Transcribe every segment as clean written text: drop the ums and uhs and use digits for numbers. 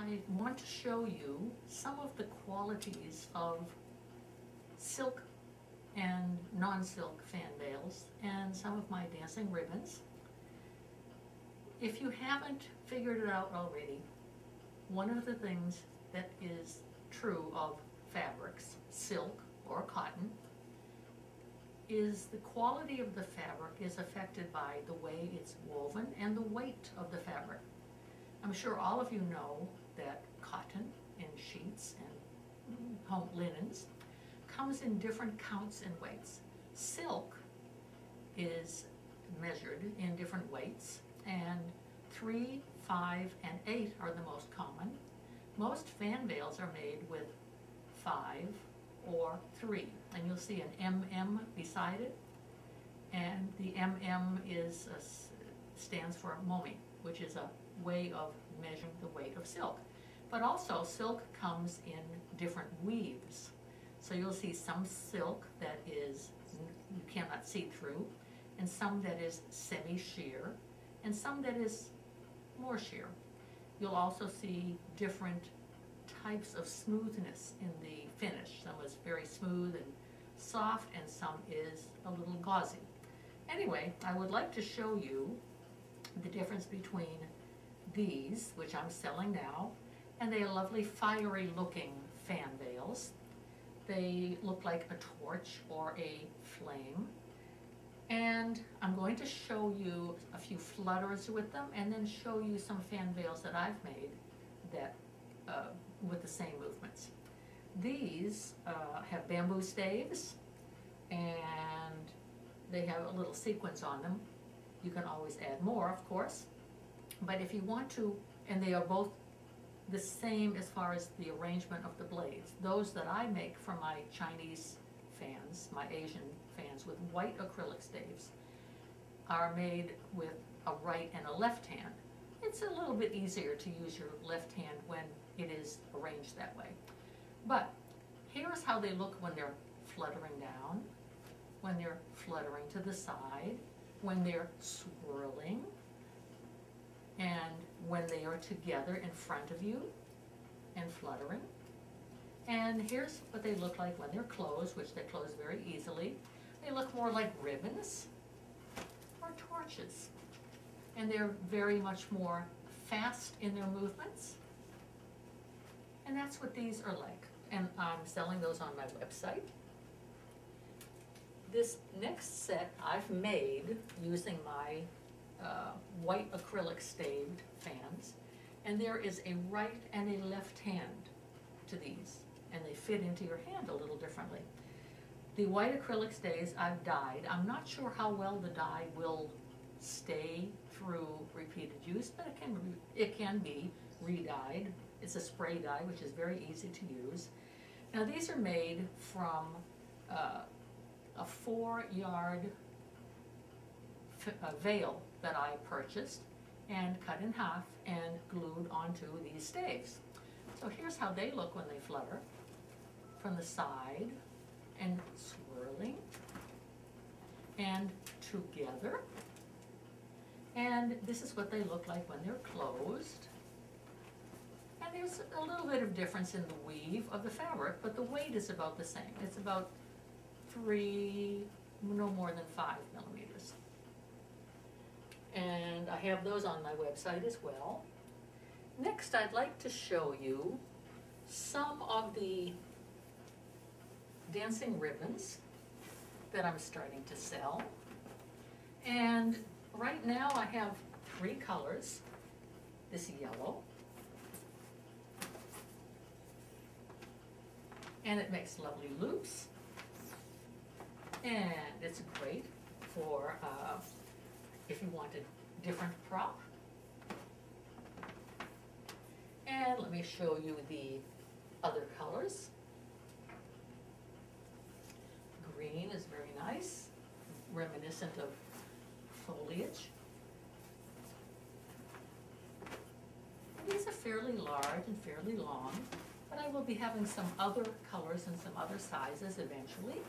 I want to show you some of the qualities of silk and non-silk fan veils and some of my dancing ribbons. If you haven't figured it out already, one of the things that is true of fabrics, silk or cotton, is the quality of the fabric is affected by the way it's woven and the weight of the fabric. I'm sure all of you know that cotton in sheets and home linens comes in different counts and weights. Silk is measured in different weights, and 3, 5, and 8 are the most common. Most fan veils are made with 5 or 3, and you'll see an mm beside it, and the stands for momi, which is a way of measuring the weight of silk. But also silk comes in different weaves. So you'll see some silk that is you cannot see through, and some that is semi-sheer, and some that is more sheer. You'll also see different types of smoothness in the finish. Some is very smooth and soft, and some is a little gauzy. Anyway, I would like to show you the difference between these, which I'm selling now, and they are lovely fiery looking fan veils. They look like a torch or a flame. And I'm going to show you a few flutters with them, and then show you some fan veils that I've made that with the same movements. These have bamboo staves, and they have a little sequence on them. You can always add more, of course, but if you want to, and they are both the same as far as the arrangement of the blades. Those that I make for my Chinese fans, my Asian fans with white acrylic staves, are made with a right and a left hand. It's a little bit easier to use your left hand when it is arranged that way. But here's how they look when they're fluttering down, when they're fluttering to the side, when they're swirling, and when they are together in front of you and fluttering. And here's what they look like when they're closed, which they close very easily. They look more like ribbons or torches. And they're very much more fast in their movements. And that's what these are like. And I'm selling those on my website. This next set I've made using my white acrylic staved fans. And there is a right and a left hand to these. And they fit into your hand a little differently. The white acrylic staves I've dyed. I'm not sure how well the dye will stay through repeated use, but it can be re-dyed. It's a spray dye, which is very easy to use. Now these are made from a 4-yard veil that I purchased and cut in half and glued onto these staves. So here's how they look when they flutter from the side and swirling and together. And this is what they look like when they're closed. And there's a little bit of difference in the weave of the fabric, but the weight is about the same. It's about 3, no more than 5 millimeters. And I have those on my website as well. Next, I'd like to show you some of the dancing ribbons that I'm starting to sell. And right now I have 3 colors. This yellow, and it makes lovely loops, and it's great for if you want a different prop. And let me show you the other colors. Green is very nice, reminiscent of foliage. These are fairly large and fairly long, but I will be having some other colors and some other sizes eventually.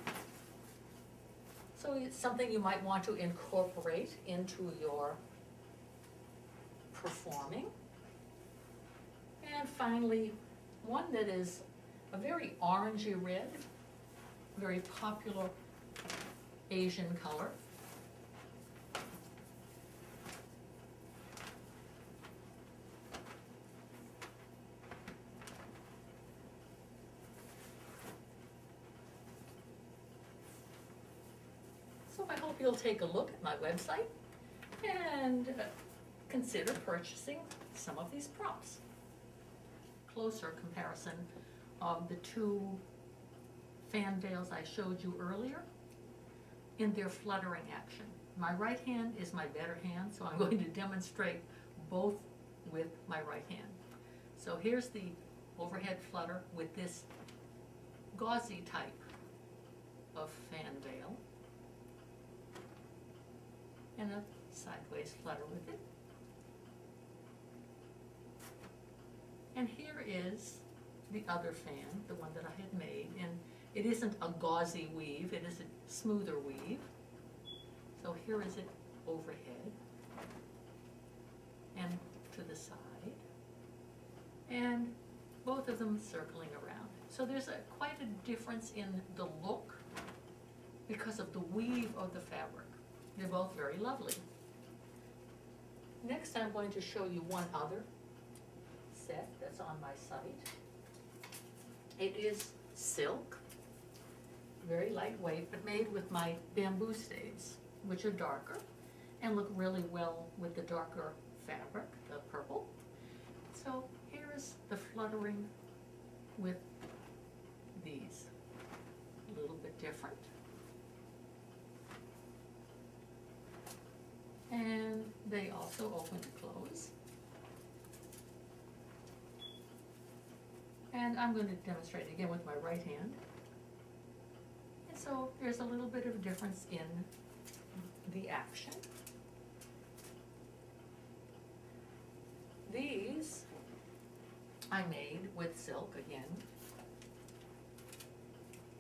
So it's something you might want to incorporate into your performing. And finally, one that is a very orangey red, very popular Asian color. So I hope you'll take a look at my website and consider purchasing some of these props. Closer comparison of the two fan veils I showed you earlier in their fluttering action. My right hand is my better hand, so I'm going to demonstrate both with my right hand. So here's the overhead flutter with this gauzy type of fan veil, and a sideways flutter with it. And here is the other fan, the one that I had made, and it isn't a gauzy weave, it is a smoother weave. So here is it overhead and to the side, and both of them circling around. So there's quite a difference in the look because of the weave of the fabric. They're both very lovely. Next, I'm going to show you one other set that's on my site. It is silk, very lightweight, but made with my bamboo staves, which are darker and look really well with the darker fabric, the purple. So here is the fluttering with these, a little bit different. And they also open and close. And I'm going to demonstrate again with my right hand. And so there's a little bit of a difference in the action. These I made with silk again.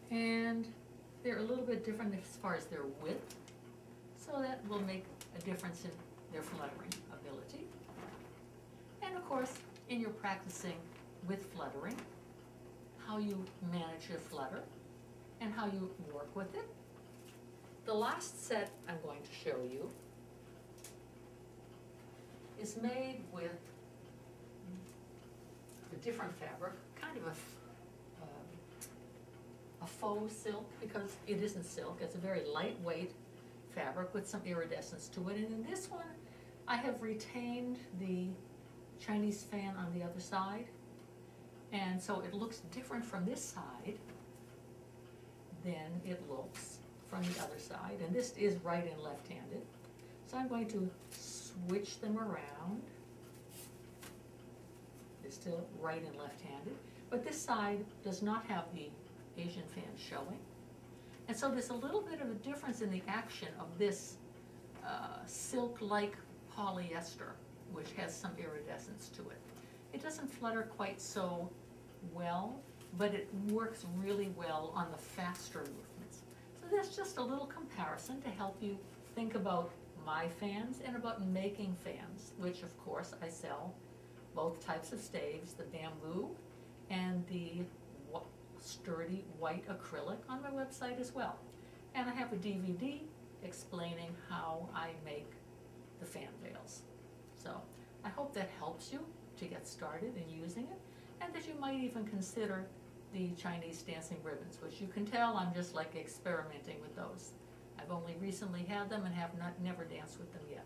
And they're a little bit different as far as their width. So that will make a difference in their fluttering ability. And of course, in your practicing with fluttering, how you manage your flutter and how you work with it. The last set I'm going to show you is made with a different fabric, kind of a faux silk, because it isn't silk, it's a very lightweight fabric with some iridescence to it. And in this one, I have retained the Chinese fan on the other side. And so it looks different from this side than it looks from the other side. And this is right and left-handed. So I'm going to switch them around. It's still right and left-handed. But this side does not have the Asian fan showing. And so there's a little bit of a difference in the action of this silk-like polyester, which has some iridescence to it. It doesn't flutter quite so well, but it works really well on the faster movements. So that's just a little comparison to help you think about my fans and about making fans, which of course I sell both types of staves, the bamboo and the sturdy white acrylic on my website as well. And I have a DVD explaining how I make the fan veils. So I hope that helps you to get started in using it, and that you might even consider the Chinese dancing ribbons, which you can tell I'm just like experimenting with those. I've only recently had them and have never danced with them yet.